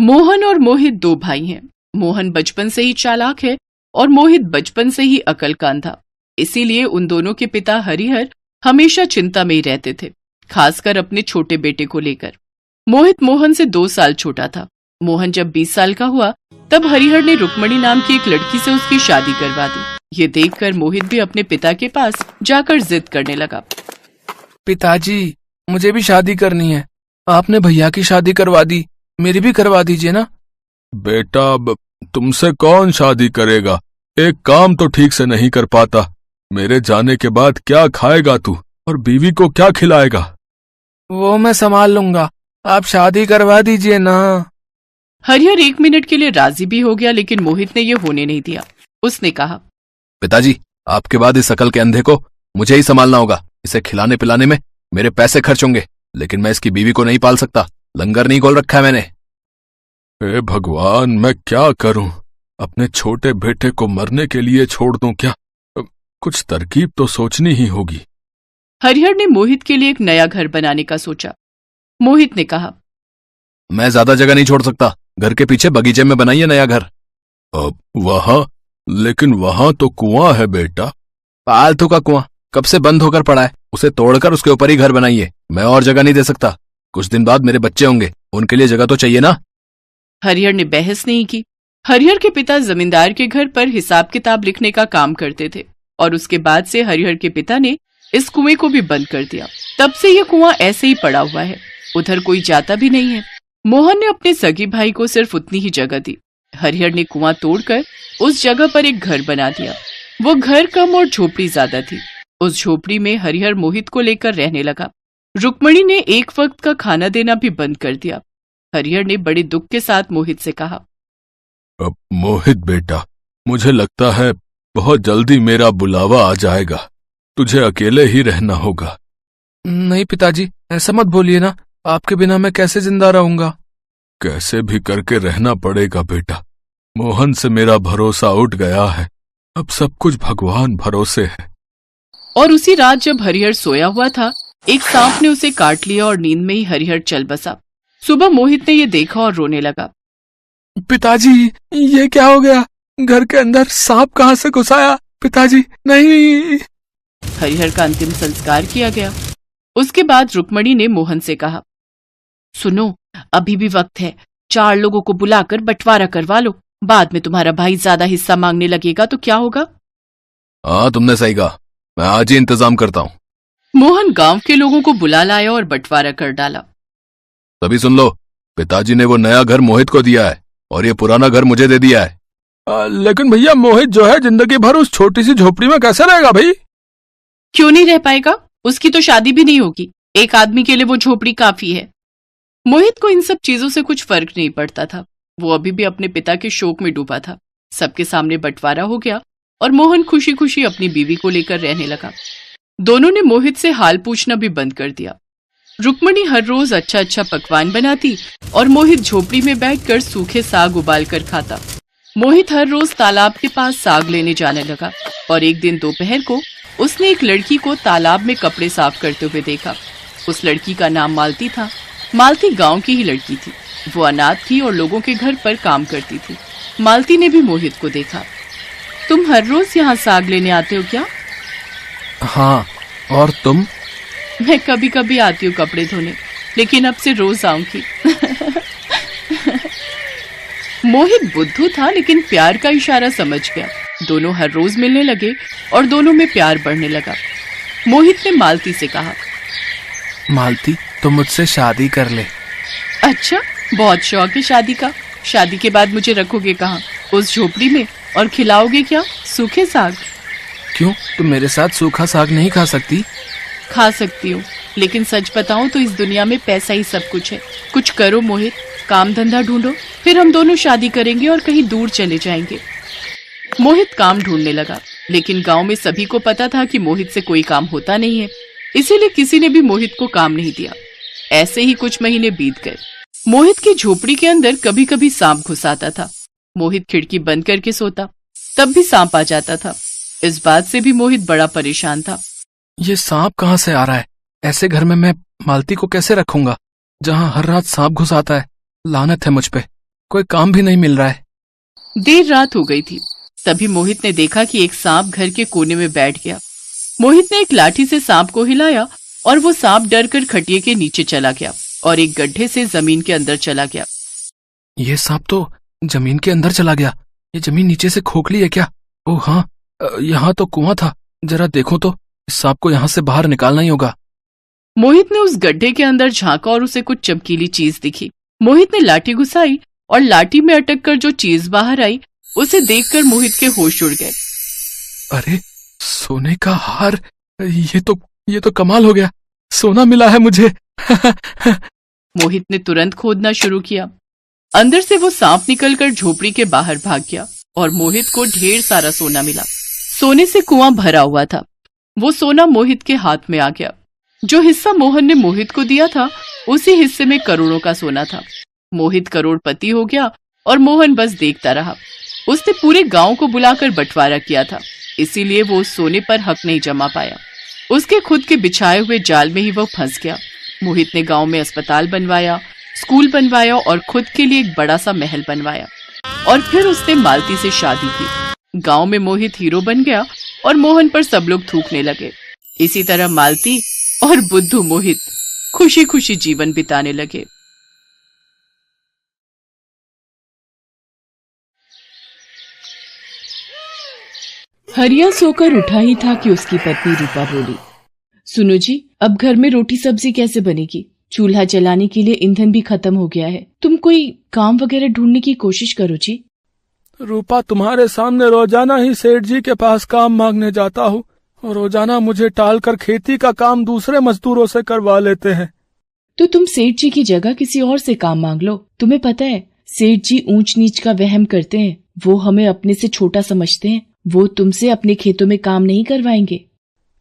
मोहन और मोहित दो भाई हैं। मोहन बचपन से ही चालाक है और मोहित बचपन से ही अक्लकान था। इसीलिए उन दोनों के पिता हरिहर हमेशा चिंता में ही रहते थे, खासकर अपने छोटे बेटे को लेकर। मोहित मोहन से 2 साल छोटा था। मोहन जब 20 साल का हुआ तब हरिहर ने रुक्मणी नाम की एक लड़की से उसकी शादी करवा दी। ये देखकर मोहित भी अपने पिता के पास जाकर जिद करने लगा। पिताजी, मुझे भी शादी करनी है। आपने भैया की शादी करवा दी, मेरी भी करवा दीजिए ना। बेटा, अब तुमसे कौन शादी करेगा? एक काम तो ठीक से नहीं कर पाता। मेरे जाने के बाद क्या खाएगा तू और बीवी को क्या खिलाएगा? वो मैं संभाल लूंगा, आप शादी करवा दीजिए ना। हरिहर 1 मिनट के लिए राजी भी हो गया, लेकिन मोहित ने ये होने नहीं दिया। उसने कहा, पिताजी, आपके बाद इस अकल के अंधे को मुझे ही संभालना होगा। इसे खिलाने पिलाने में मेरे पैसे खर्च होंगे, लेकिन मैं इसकी बीवी को नहीं पाल सकता। लंगर नहीं खोल रखा है मैंने। हे भगवान, मैं क्या करूं? अपने छोटे बेटे को मरने के लिए छोड़ दूं क्या? कुछ तरकीब तो सोचनी ही होगी। हरिहर ने मोहित के लिए एक नया घर बनाने का सोचा। मोहित ने कहा, मैं ज्यादा जगह नहीं छोड़ सकता। घर के पीछे बगीचे में बनाइए नया घर। अब वहां? लेकिन वहां तो कुआं है बेटा। फालतू का कुआं कब से बंद होकर पड़ा है, उसे तोड़कर उसके ऊपर ही घर बनाइए। मैं और जगह नहीं दे सकता। कुछ दिन बाद मेरे बच्चे होंगे, उनके लिए जगह तो चाहिए ना। हरिहर ने बहस नहीं की। हरिहर के पिता जमींदार के घर पर हिसाब किताब लिखने का काम करते थे और उसके बाद से हरिहर के पिता ने इस कुएं को भी बंद कर दिया। तब से यह कुआं ऐसे ही पड़ा हुआ है, उधर कोई जाता भी नहीं है। मोहन ने अपने सगी भाई को सिर्फ उतनी ही जगह दी। हरिहर ने कुआं तोड़कर उस जगह पर एक घर बना दिया। वो घर कम और झोपड़ी ज्यादा थी। उस झोपड़ी में हरिहर मोहित को लेकर रहने लगा। रुक्मणी ने एक वक्त का खाना देना भी बंद कर दिया। हरिहर ने बड़े दुख के साथ मोहित से कहा, अब मोहित बेटा, मुझे लगता है बहुत जल्दी मेरा बुलावा आ जाएगा। तुझे अकेले ही रहना होगा। नहीं पिताजी, ऐसा मत बोलिए ना। आपके बिना मैं कैसे जिंदा रहूंगा? कैसे भी करके रहना पड़ेगा बेटा। मोहन से मेरा भरोसा उठ गया है। अब सब कुछ भगवान भरोसे है। और उसी रात जब हरिहर सोया हुआ था, एक सांप ने उसे काट लिया और नींद में ही हरिहर चल बसा। सुबह मोहित ने ये देखा और रोने लगा। पिताजी, ये क्या हो गया? घर के अंदर सांप कहाँ से घुस आया? पिताजी, नहीं। हरिहर का अंतिम संस्कार किया गया। उसके बाद रुक्मणी ने मोहन से कहा, सुनो, अभी भी वक्त है। 4 लोगों को बुलाकर बंटवारा करवा लो। बाद में तुम्हारा भाई ज्यादा हिस्सा मांगने लगेगा तो क्या होगा? हाँ, तुमने सही कहा। मैं आज ही इंतजाम करता हूँ। मोहन गांव के लोगों को बुला लाया और बंटवारा कर डाला। तभी सुन लो, पिताजी ने वो नया घर मोहित को दिया है और ये पुराना घर मुझे दे दिया है। लेकिन भैया, मोहित जो है जिंदगी भर उस छोटी सी झोपड़ी में कैसे रहेगा भाई? क्यों नहीं रह पाएगा? उसकी तो शादी भी नहीं होगी। एक आदमी के लिए वो झोपड़ी काफी है। मोहित को इन सब चीजों से कुछ फर्क नहीं पड़ता था। वो अभी भी अपने पिता के शोक में डूबा था। सबके सामने बंटवारा हो गया और मोहन खुशी खुशी अपनी बीवी को लेकर रहने लगा। दोनों ने मोहित से हाल पूछना भी बंद कर दिया। रुक्मणी हर रोज अच्छा अच्छा पकवान बनाती और मोहित झोपड़ी में बैठकर सूखे साग उबाल कर खाता। मोहित हर रोज तालाब के पास साग लेने जाने लगा और एक दिन दोपहर को उसने एक लड़की को तालाब में कपड़े साफ करते हुए देखा। उस लड़की का नाम मालती था। मालती गांव की ही लड़की थी। वो अनाथ थी और लोगों के घर पर काम करती थी। मालती ने भी मोहित को देखा। तुम हर रोज यहाँ साग लेने आते हो क्या? हाँ, और तुम? मैं कभी कभी आती हूँ कपड़े धोने, लेकिन अब से रोज आऊंगी। मोहित बुद्धू था, लेकिन प्यार का इशारा समझ गया। दोनों हर रोज मिलने लगे और दोनों में प्यार बढ़ने लगा। मोहित ने मालती से कहा, मालती, तुम मुझसे शादी कर ले। अच्छा, बहुत शौक है शादी का। शादी के बाद मुझे रखोगे कहाँ? उस झोपड़ी में? और खिलाओगे क्या? सूखे साग? क्यों, तुम मेरे साथ सूखा साग नहीं खा सकती? खा सकती हूँ, लेकिन सच बताऊं तो इस दुनिया में पैसा ही सब कुछ है। कुछ करो मोहित, काम धंधा ढूंढो, फिर हम दोनों शादी करेंगे और कहीं दूर चले जाएंगे। मोहित काम ढूंढने लगा, लेकिन गांव में सभी को पता था कि मोहित से कोई काम होता नहीं है, इसीलिए किसी ने भी मोहित को काम नहीं दिया। ऐसे ही कुछ महीने बीत गए। मोहित की झोपड़ी के अंदर कभी कभी सांप घुस आता था। मोहित खिड़की बंद करके सोता, तब भी सांप आ जाता था। इस बात से भी मोहित बड़ा परेशान था। ये सांप कहाँ से आ रहा है? ऐसे घर में मैं मालती को कैसे रखूंगा जहाँ हर रात सांप घुस आता है? लानत है मुझ पे। कोई काम भी नहीं मिल रहा है। देर रात हो गई थी। तभी मोहित ने देखा कि एक सांप घर के कोने में बैठ गया। मोहित ने एक लाठी से सांप को हिलाया और वो सांप डरकर खटिए के नीचे चला गया और एक गड्ढे से जमीन के अंदर चला गया। ये सांप तो जमीन के अंदर चला गया। ये जमीन नीचे से खोखली है क्या? ओह हाँ, यहाँ तो कुआं था। जरा देखो तो, इस सांप को यहाँ से बाहर निकालना ही होगा। मोहित ने उस गड्ढे के अंदर झांका और उसे कुछ चमकीली चीज दिखी। मोहित ने लाठी घुसाई और लाठी में अटक कर जो चीज बाहर आई उसे देखकर मोहित के होश उड़ गए। अरे सोने का हार! ये तो कमाल हो गया। सोना मिला है मुझे। मोहित ने तुरंत खोदना शुरू किया। अंदर से वो सांप निकलकर झोपड़ी के बाहर भाग गया और मोहित को ढेर सारा सोना मिला। सोने से कुआं भरा हुआ था। वो सोना मोहित के हाथ में आ गया। जो हिस्सा मोहन ने मोहित को दिया था उसी हिस्से में करोड़ों का सोना था। मोहित करोड़पति हो गया और मोहन बस देखता रहा। उसने पूरे गांव को बुलाकर बंटवारा किया था, इसीलिए वो उस सोने पर हक नहीं जमा पाया। उसके खुद के बिछाए हुए जाल में ही वो फंस गया। मोहित ने गांव में अस्पताल बनवाया, स्कूल बनवाया और खुद के लिए एक बड़ा सा महल बनवाया। और फिर उसने मालती से शादी की। गांव में मोहित हीरो बन गया और मोहन पर सब लोग थूकने लगे। इसी तरह मालती और बुद्धू मोहित खुशी खुशी जीवन बिताने लगे। हरिया सोकर उठा ही था कि उसकी पत्नी रूपा बोली, सुनो जी, अब घर में रोटी सब्जी कैसे बनेगी? चूल्हा जलाने के लिए ईंधन भी खत्म हो गया है। तुम कोई काम वगैरह ढूंढने की कोशिश करो जी। रूपा, तुम्हारे सामने रोजाना ही सेठ जी के पास काम मांगने जाता हूँ और रोजाना मुझे टालकर खेती का काम दूसरे मजदूरों से करवा लेते हैं। तो तुम सेठ जी की जगह किसी और से काम मांग लो। तुम्हें पता है, सेठ जी ऊंच नीच का वहम करते हैं। वो हमें अपने से छोटा समझते हैं। वो तुमसे अपने खेतों में काम नहीं करवाएंगे।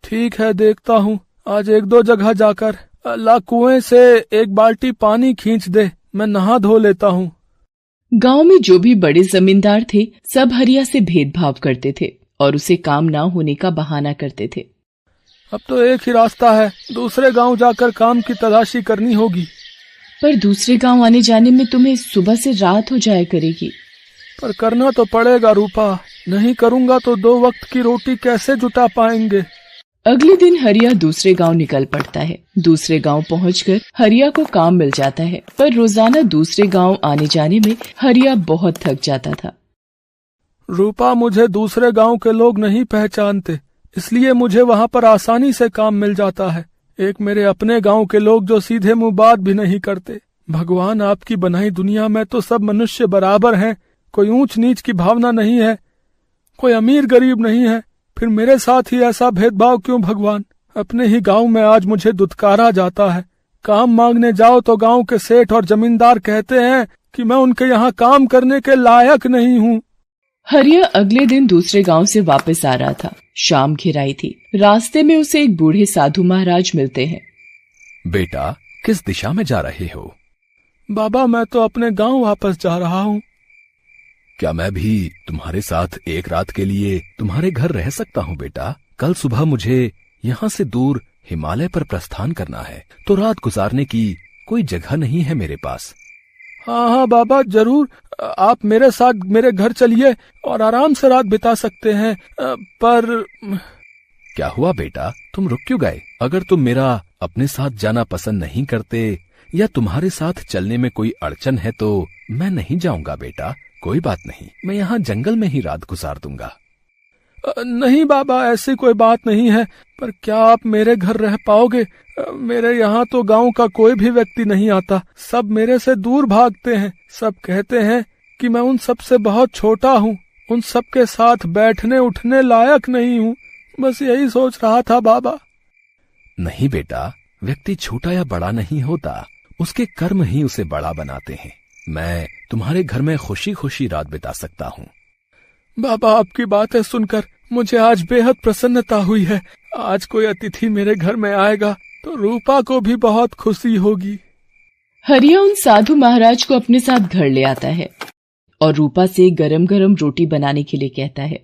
ठीक है, देखता हूँ। आज एक दो जगह जाकर अल्लाह कुएं से एक बाल्टी पानी खींच दे, मैं नहा धो लेता हूँ। गांव में जो भी बड़े जमींदार थे सब हरिया से भेदभाव करते थे और उसे काम ना होने का बहाना करते थे। अब तो एक ही रास्ता है, दूसरे गांव जाकर काम की तलाशी करनी होगी। पर दूसरे गांव आने जाने में तुम्हें सुबह से रात हो जाया करेगी। पर करना तो पड़ेगा रूपा, नहीं करूँगा तो 2 वक्त की रोटी कैसे जुटा पाएंगे। अगले दिन हरिया दूसरे गांव निकल पड़ता है। दूसरे गांव पहुंचकर हरिया को काम मिल जाता है, पर रोजाना दूसरे गांव आने जाने में हरिया बहुत थक जाता था। रूपा, मुझे दूसरे गांव के लोग नहीं पहचानते, इसलिए मुझे वहां पर आसानी से काम मिल जाता है। एक मेरे अपने गांव के लोग जो सीधे मुंह बात भी नहीं करते। भगवान, आपकी बनाई दुनिया में तो सब मनुष्य बराबर हैं। कोई ऊंच नीच की भावना नहीं है, कोई अमीर गरीब नहीं है। फिर मेरे साथ ही ऐसा भेदभाव क्यों भगवान? अपने ही गांव में आज मुझे दुत्कारा जाता है। काम मांगने जाओ तो गांव के सेठ और जमींदार कहते हैं कि मैं उनके यहाँ काम करने के लायक नहीं हूँ। हरिया अगले दिन दूसरे गांव से वापस आ रहा था। शाम घिराई थी। रास्ते में उसे एक बूढ़े साधु महाराज मिलते हैं। बेटा, किस दिशा में जा रहे हो? बाबा, मैं तो अपने गांव वापस जा रहा हूँ। क्या मैं भी तुम्हारे साथ एक रात के लिए तुम्हारे घर रह सकता हूँ बेटा? कल सुबह मुझे यहाँ से दूर हिमालय पर प्रस्थान करना है, तो रात गुजारने की कोई जगह नहीं है मेरे पास। हाँ हाँ बाबा, जरूर। आप मेरे साथ मेरे घर चलिए और आराम से रात बिता सकते हैं। पर क्या हुआ बेटा, तुम रुक क्यों गए? अगर तुम मेरा अपने साथ जाना पसंद नहीं करते या तुम्हारे साथ चलने में कोई अड़चन है तो मैं नहीं जाऊंगा बेटा। कोई बात नहीं, मैं यहाँ जंगल में ही रात गुजार दूंगा। नहीं बाबा, ऐसी कोई बात नहीं है। पर क्या आप मेरे घर रह पाओगे? मेरे यहाँ तो गांव का कोई भी व्यक्ति नहीं आता। सब मेरे से दूर भागते हैं। सब कहते हैं कि मैं उन सब से बहुत छोटा हूँ, उन सब के साथ बैठने उठने लायक नहीं हूँ। बस यही सोच रहा था बाबा। नहीं बेटा, व्यक्ति छोटा या बड़ा नहीं होता, उसके कर्म ही उसे बड़ा बनाते हैं। मैं तुम्हारे घर में खुशी खुशी रात बिता सकता हूँ। बाबा, आपकी बातें सुनकर मुझे आज बेहद प्रसन्नता हुई है। आज कोई अतिथि मेरे घर में आएगा तो रूपा को भी बहुत खुशी होगी। हरिया उन साधु महाराज को अपने साथ घर ले आता है और रूपा से गरम गरम रोटी बनाने के लिए कहता है।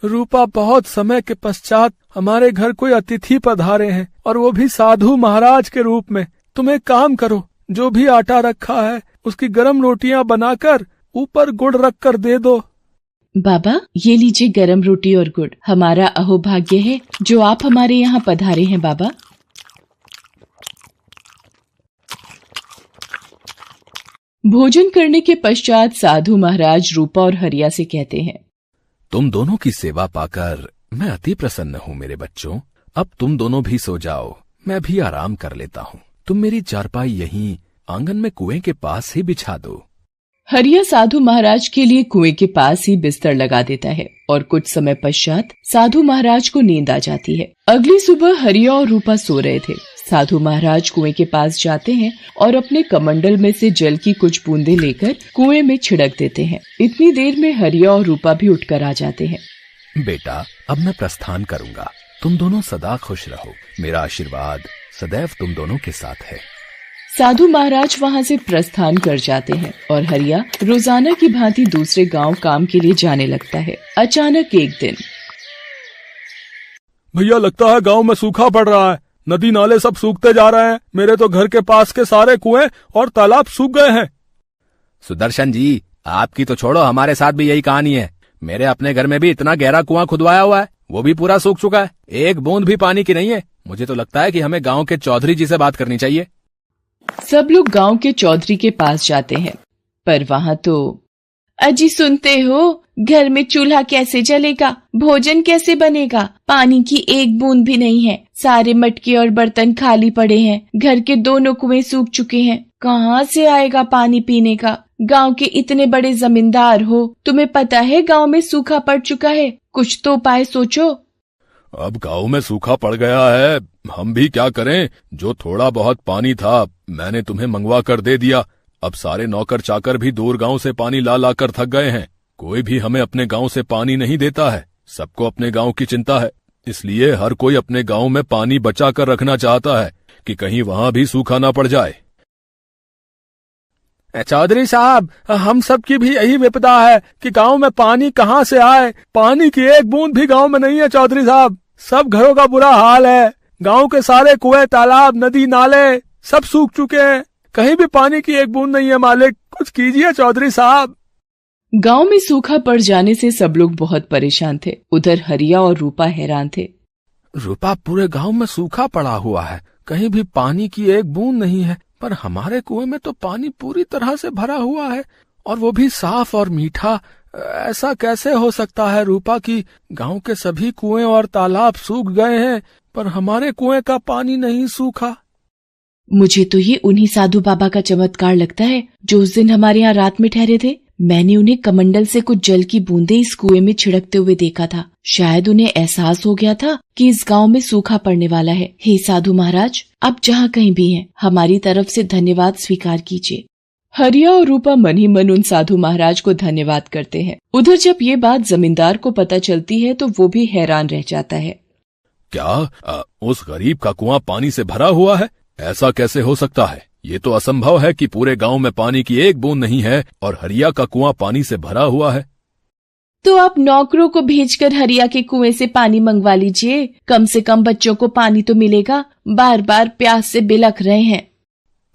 रूपा, बहुत समय के पश्चात हमारे घर कोई अतिथि पधारे हैं और वो भी साधु महाराज के रूप में। तुम एक काम करो, जो भी आटा रखा है उसकी गरम रोटियां बनाकर ऊपर गुड़ रख कर दे दो। बाबा, ये लीजिए गरम रोटी और गुड़। हमारा अहोभाग्य है जो आप हमारे यहाँ पधारे हैं बाबा। भोजन करने के पश्चात साधु महाराज रूपा और हरिया से कहते हैं, तुम दोनों की सेवा पाकर मैं अति प्रसन्न हूँ मेरे बच्चों। अब तुम दोनों भी सो जाओ, मैं भी आराम कर लेता हूँ। तुम मेरी चारपाई यहीं आंगन में कुएं के पास ही बिछा दो। हरिया साधु महाराज के लिए कुएं के पास ही बिस्तर लगा देता है और कुछ समय पश्चात साधु महाराज को नींद आ जाती है। अगली सुबह हरिया और रूपा सो रहे थे। साधु महाराज कुएं के पास जाते हैं और अपने कमंडल में से जल की कुछ बूंदें लेकर कुएं में छिड़क देते हैं। इतनी देर में हरिया और रूपा भी उठकर आ जाते हैं। बेटा, अब मैं प्रस्थान करूंगा। तुम दोनों सदा खुश रहो। मेरा आशीर्वाद सदैव तुम दोनों के साथ है। साधु महाराज वहाँ से प्रस्थान कर जाते हैं और हरिया रोजाना की भांति दूसरे गांव काम के लिए जाने लगता है। अचानक एक दिन, भैया लगता है गांव में सूखा पड़ रहा है। नदी नाले सब सूखते जा रहे हैं। मेरे तो घर के पास के सारे कुएं और तालाब सूख गए हैं। सुदर्शन जी, आपकी तो छोड़ो, हमारे साथ भी यही कहानी है। मेरे अपने घर में भी इतना गहरा कुआं खुदवाया हुआ है, वो भी पूरा सूख चुका है। एक बूंद भी पानी की नहीं है। मुझे तो लगता है कि हमें गांव के चौधरी जी से बात करनी चाहिए। सब लोग गांव के चौधरी के पास जाते हैं, पर वहाँ तो, अजी सुनते हो, घर में चूल्हा कैसे जलेगा, भोजन कैसे बनेगा, पानी की एक बूंद भी नहीं है, सारे मटके और बर्तन खाली पड़े हैं, घर के दोनों कुएं सूख चुके हैं, कहाँ से आएगा पानी पीने का। गांव के इतने बड़े जमींदार हो, तुम्हें पता है गांव में सूखा पड़ चुका है, कुछ तो उपाय सोचो। अब गांव में सूखा पड़ गया है, हम भी क्या करें। जो थोड़ा बहुत पानी था मैंने तुम्हें मंगवा कर दे दिया। अब सारे नौकर चाकर भी दूर गांव से पानी ला ला कर थक गए हैं। कोई भी हमें अपने गांव से पानी नहीं देता है। सबको अपने गांव की चिंता है, इसलिए हर कोई अपने गांव में पानी बचा कर रखना चाहता है कि कहीं वहां भी सूखा ना पड़ जाए। चौधरी साहब, हम सब की भी यही विपदा है कि गांव में पानी कहाँ से आए। पानी की एक बूंद भी गांव में नहीं है चौधरी साहब। सब घरों का बुरा हाल है। गांव के सारे कुएं, तालाब, नदी, नाले सब सूख चुके हैं। कहीं भी पानी की एक बूंद नहीं है। मालिक, कुछ कीजिए चौधरी साहब। गांव में सूखा पड़ जाने से सब लोग बहुत परेशान थे। उधर हरिया और रूपा हैरान थे। रूपा, पूरे गांव में सूखा पड़ा हुआ है, कहीं भी पानी की एक बूंद नहीं है, पर हमारे कुएं में तो पानी पूरी तरह से भरा हुआ है, और वो भी साफ और मीठा। ऐसा कैसे हो सकता है रूपा कि गांव के सभी कुएं और तालाब सूख गए हैं, पर हमारे कुएं का पानी नहीं सूखा। मुझे तो ये उन्हीं साधु बाबा का चमत्कार लगता है जो उस दिन हमारे यहाँ रात में ठहरे थे। मैंने उन्हें कमंडल से कुछ जल की बूंदें इस कुएं में छिड़कते हुए देखा था। शायद उन्हें एहसास हो गया था कि इस गांव में सूखा पड़ने वाला है। हे साधु महाराज, आप जहाँ कहीं भी हैं, हमारी तरफ से धन्यवाद स्वीकार कीजिए। हरिया और रूपा मन ही मन उन साधु महाराज को धन्यवाद करते हैं। उधर जब ये बात जमींदार को पता चलती है तो वो भी हैरान रह जाता है। क्या उस गरीब का कुआं पानी से भरा हुआ है? ऐसा कैसे हो सकता है? ये तो असंभव है कि पूरे गांव में पानी की एक बूंद नहीं है और हरिया का कुआं पानी से भरा हुआ है। तो आप नौकरों को भेजकर हरिया के कुएं से पानी मंगवा लीजिए, कम से कम बच्चों को पानी तो मिलेगा। बार बार प्यास से बिलख रहे हैं।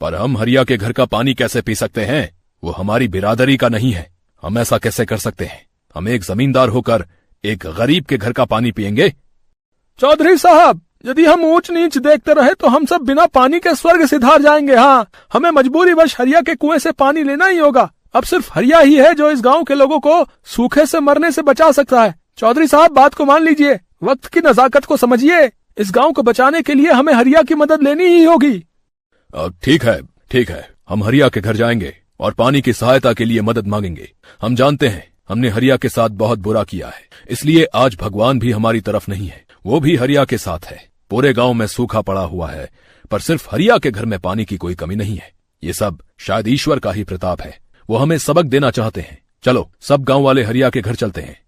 पर हम हरिया के घर का पानी कैसे पी सकते हैं? वो हमारी बिरादरी का नहीं है। हम ऐसा कैसे कर सकते हैं? हम एक जमींदार होकर एक गरीब के घर का पानी पिएंगे? चौधरी साहब, यदि हम ऊंच नीच देखते रहे तो हम सब बिना पानी के स्वर्ग सिधार जाएंगे। हाँ, हमें मजबूरीवश हरिया के कुएं से पानी लेना ही होगा। अब सिर्फ हरिया ही है जो इस गांव के लोगों को सूखे से मरने से बचा सकता है। चौधरी साहब, बात को मान लीजिए, वक्त की नजाकत को समझिए। इस गांव को बचाने के लिए हमें हरिया की मदद लेनी ही होगी। ठीक है, हम हरिया के घर जाएंगे और पानी की सहायता के लिए मदद मांगेंगे। हम जानते हैं हमने हरिया के साथ बहुत बुरा किया है, इसलिए आज भगवान भी हमारी तरफ नहीं है, वो भी हरिया के साथ है। पूरे गांव में सूखा पड़ा हुआ है, पर सिर्फ हरिया के घर में पानी की कोई कमी नहीं है। ये सब शायद ईश्वर का ही प्रताप है। वो हमें सबक देना चाहते हैं। चलो, सब गांव वाले हरिया के घर चलते हैं।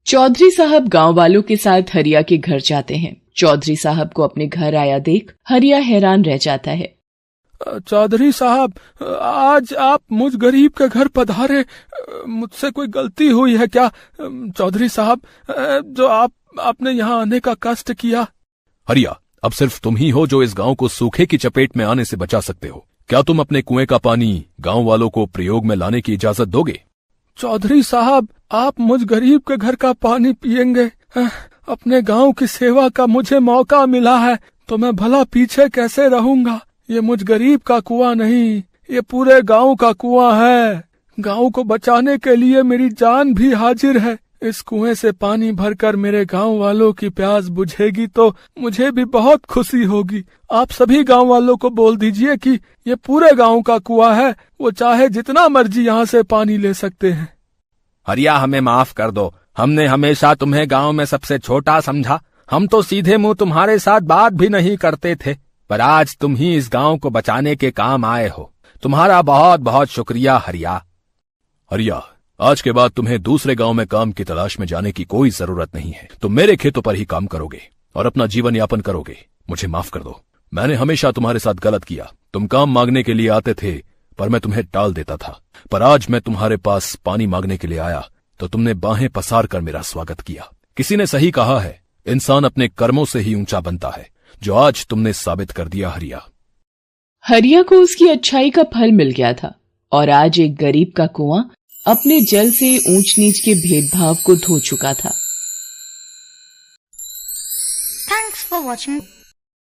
चौधरी साहब गांव वालों के साथ हरिया के घर जाते हैं। चौधरी साहब को अपने घर आया देख हरिया हैरान रह जाता है। चौधरी साहब, आज आप मुझ गरीब के घर पधारे, मुझसे कोई गलती हुई है क्या? चौधरी साहब, जो आपने यहाँ आने का कष्ट किया। हरिया, अब सिर्फ तुम ही हो जो इस गांव को सूखे की चपेट में आने से बचा सकते हो। क्या तुम अपने कुएं का पानी गांव वालों को प्रयोग में लाने की इजाजत दोगे? चौधरी साहब, आप मुझ गरीब के घर का पानी पिएंगे? अपने गांव की सेवा का मुझे मौका मिला है तो मैं भला पीछे कैसे रहूंगा। ये मुझ गरीब का कुआं नहीं, ये पूरे गांव का कुआं है। गांव को बचाने के लिए मेरी जान भी हाजिर है। इस कुएं से पानी भरकर मेरे गांव वालों की प्यास बुझेगी तो मुझे भी बहुत खुशी होगी। आप सभी गांव वालों को बोल दीजिए कि ये पूरे गांव का कुआं है, वो चाहे जितना मर्जी यहाँ से पानी ले सकते हैं। हरिया, हमें माफ कर दो। हमने हमेशा तुम्हें गांव में सबसे छोटा समझा। हम तो सीधे मुंह तुम्हारे साथ बात भी नहीं करते थे, पर आज तुम ही इस गांव को बचाने के काम आए हो। तुम्हारा बहुत बहुत शुक्रिया हरिया। हरिया, आज के बाद तुम्हें दूसरे गांव में काम की तलाश में जाने की कोई जरूरत नहीं है। तुम मेरे खेतों पर ही काम करोगे और अपना जीवन यापन करोगे। मुझे माफ कर दो, मैंने हमेशा तुम्हारे साथ गलत किया। तुम काम मांगने के लिए आते थे पर मैं तुम्हें टाल देता था, पर आज मैं तुम्हारे पास पानी मांगने के लिए आया तो तुमने बाहें पसार कर मेरा स्वागत किया। किसी ने सही कहा है, इंसान अपने कर्मों से ही ऊंचा बनता है, जो आज तुमने साबित कर दिया हरिया। हरिया को उसकी अच्छाई का फल मिल गया था और आज एक गरीब का कुआं अपने जल से ऊंच नीच के भेदभाव को धो चुका था। Thanks for watching.